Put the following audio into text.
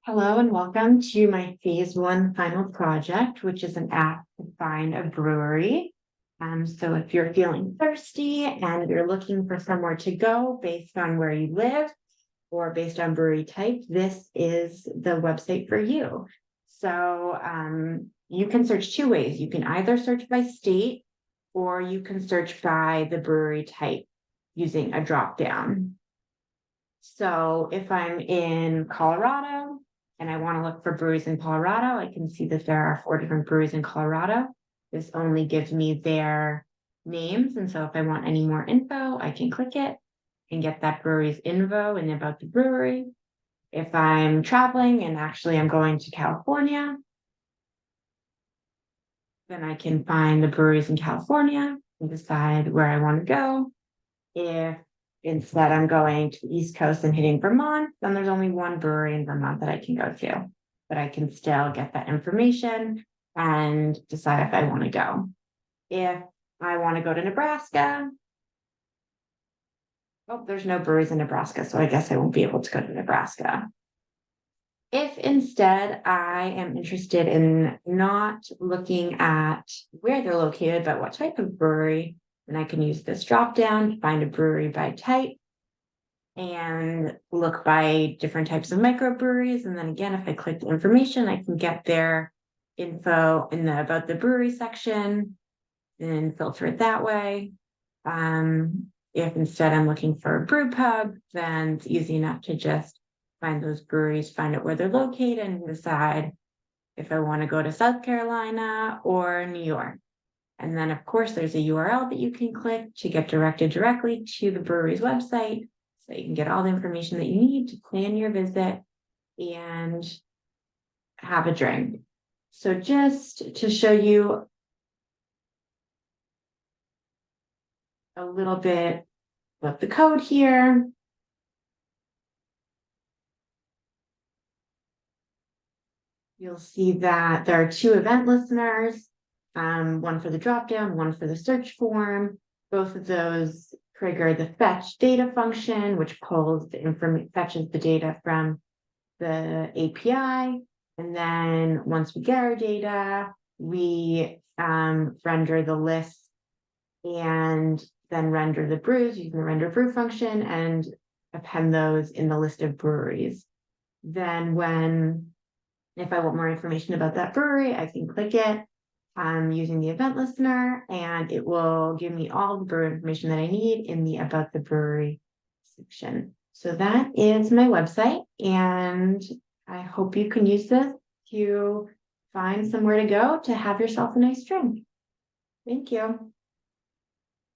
Hello and welcome to my phase one final project, which is an app to find a brewery. So if you're feeling thirsty and you're looking for somewhere to go based on where you live or based on brewery type, this is the website for you. So you can search two ways. You can either search by state or you can search by the brewery type using a drop down. So if I'm in Colorado and I want to look for breweries in Colorado, I can see that there are 4 different breweries in Colorado. This only gives me their names. And so if I want any more info, I can click it and get that brewery's info and about the brewery. If I'm traveling and actually I'm going to California, then I can find the breweries in California and decide where I want to go. If instead I'm going to the East Coast and hitting Vermont, then there's only one brewery in Vermont that I can go to, but I can still get that information and decide if I want to go. If I want to go to Nebraska, oh, there's no breweries in Nebraska, so I guess I won't be able to go to Nebraska. If instead I am interested in not looking at where they're located, but what type of brewery, then I can use this drop down to find a brewery by type and look by different types of microbreweries. And then again, if I click the information, I can get their info in the about the brewery section and filter it that way. If instead I'm looking for a brew pub, then it's easy enough to just find those breweries, find out where they're located, and decide if I want to go to South Carolina or New York. And then, of course, there's a URL that you can click to get directed directly to the brewery's website. So you can get all the information that you need to plan your visit and have a drink. So just to show you a little bit of the code here. You'll see that there are 2 event listeners, one for the dropdown, one for the search form. Both of those trigger the fetch data function, which pulls the information, fetches the data from the API. And then once we get our data, we render the list and then render the brews using the render brew function and append those in the list of breweries. Then if I want more information about that brewery, I can click it using the event listener and it will give me all the brewery information that I need in the about the brewery section. So that is my website and I hope you can use this to find somewhere to go to have yourself a nice drink. Thank you.